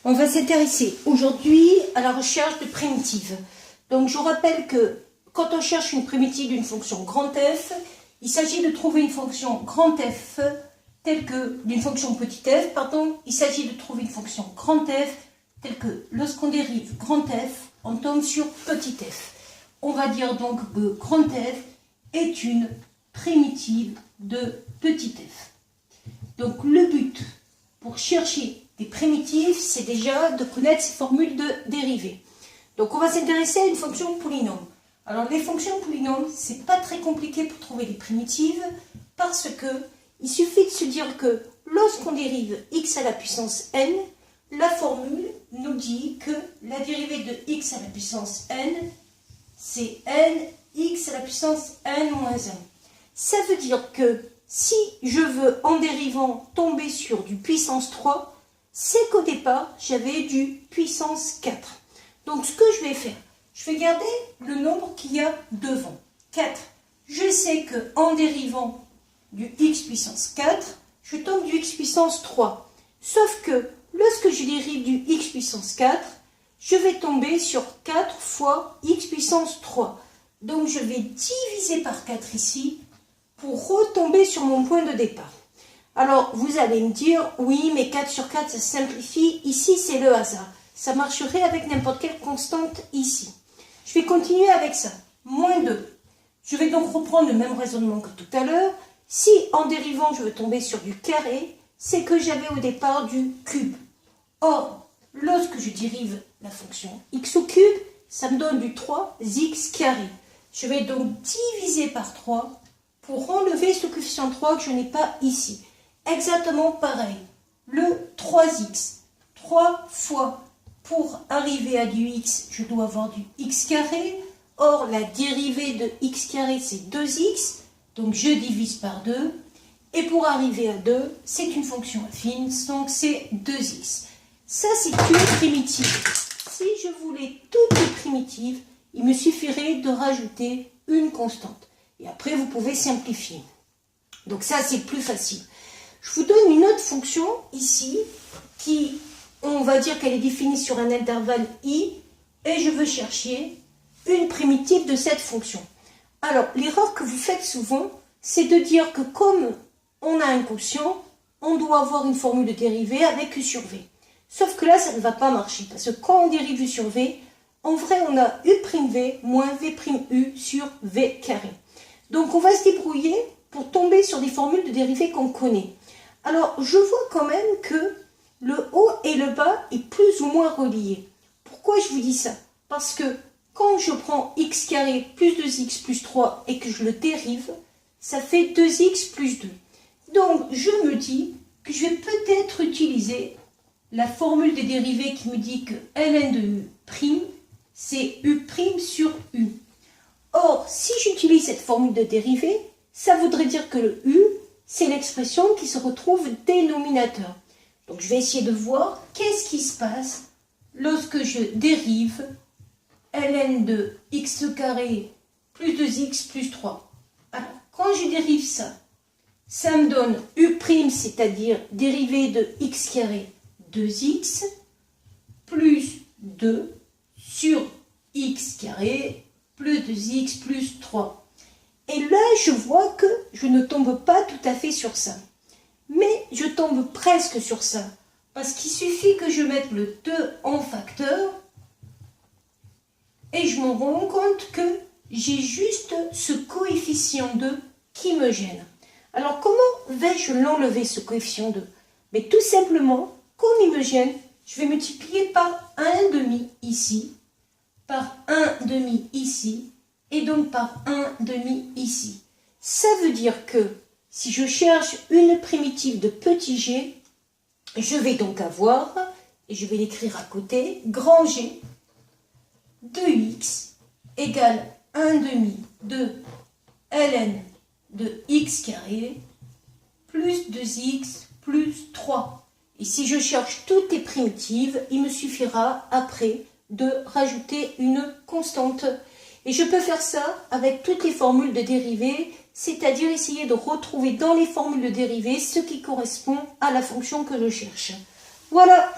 On va s'intéresser aujourd'hui à la recherche de primitives. Donc je vous rappelle que quand on cherche une primitive d'une fonction grand F, il s'agit de trouver une fonction grand F telle que d'une fonction petit f, il s'agit de trouver une fonction grand F telle que lorsqu'on dérive grand F, on tombe sur petit f. On va dire donc que grand F est une primitive de petit f. Donc le but pour chercher des primitives, c'est déjà de connaître ces formules de dérivée. Donc on va s'intéresser à une fonction polynôme. Alors les fonctions polynômes, c'est pas très compliqué pour trouver les primitives parce que il suffit de se dire que lorsqu'on dérive x à la puissance n, la formule nous dit que la dérivée de x à la puissance n, c'est n x à la puissance n moins 1. Ça veut dire que si je veux, en dérivant, tomber sur du puissance 3, c'est qu'au départ, j'avais du puissance 4. Donc, ce que je vais faire, je vais garder le nombre qu'il y a devant, 4. Je sais qu'en dérivant du x puissance 4, je tombe du x puissance 3. Sauf que, lorsque je dérive du x puissance 4, je vais tomber sur 4 fois x puissance 3. Donc, je vais diviser par 4 ici, pour retomber sur mon point de départ. Alors, vous allez me dire, oui, mais 4 sur 4, ça simplifie. Ici, c'est le hasard. Ça marcherait avec n'importe quelle constante ici. Je vais continuer avec ça. Moins 2. Je vais donc reprendre le même raisonnement que tout à l'heure. Si, en dérivant, je veux tomber sur du carré, c'est que j'avais au départ du cube. Or, lorsque je dérive la fonction x au cube, ça me donne du 3x carré. Je vais donc diviser par 3 pour enlever ce coefficient 3 que je n'ai pas ici. Exactement pareil. Le 3x. 3 fois, pour arriver à du x, je dois avoir du x carré. Or, la dérivée de x carré, c'est 2x. Donc, je divise par 2. Et pour arriver à 2, c'est une fonction affine. Donc, c'est 2x. Ça, c'est une primitive. Si je voulais toutes les primitives, il me suffirait de rajouter une constante. Et après, vous pouvez simplifier. Donc ça, c'est plus facile. Je vous donne une autre fonction ici, qui, on va dire qu'elle est définie sur un intervalle i, et je veux chercher une primitive de cette fonction. Alors, l'erreur que vous faites souvent, c'est de dire que comme on a un quotient, on doit avoir une formule de dérivée avec u sur v. Sauf que là, ça ne va pas marcher, parce que quand on dérive u sur v, en vrai, on a u'v moins v'u sur v carré. Donc, on va se débrouiller pour tomber sur des formules de dérivée qu'on connaît. Alors, je vois quand même que le haut et le bas est plus ou moins relié. Pourquoi je vous dis ça? Parce que quand je prends x carré plus 2x plus 3 et que je le dérive, ça fait 2x plus 2. Donc, je me dis que je vais peut-être utiliser la formule des dérivés qui me dit que ln de u', c'est u' sur u. Or, si j'utilise cette formule de dérivée, ça voudrait dire que le u, c'est l'expression qui se retrouve dénominateur. Donc, je vais essayer de voir qu'est-ce qui se passe lorsque je dérive ln de x carré plus 2x plus 3. Alors, quand je dérive ça, ça me donne u', c'est-à-dire dérivée de x carré 2x plus 2 sur x carré plus 2x plus 3. Et là, je vois que je ne tombe pas tout à fait sur ça. Mais je tombe presque sur ça. Parce qu'il suffit que je mette le 2 en facteur. Et je me rends compte que j'ai juste ce coefficient 2 qui me gêne. Alors, comment vais-je l'enlever, ce coefficient 2? Mais tout simplement, comme il me gêne, je vais multiplier par 1,5 ici, par 1,5 ici, et donc par 1,5 ici. Ça veut dire que si je cherche une primitive de petit g, je vais donc avoir, et je vais l'écrire à côté, grand G de x égale 1,5 de ln de x carré plus 2x plus 3. Et si je cherche toutes les primitives, il me suffira après de rajouter une constante. Et je peux faire ça avec toutes les formules de dérivée, c'est-à-dire essayer de retrouver dans les formules de dérivée ce qui correspond à la fonction que je cherche. Voilà.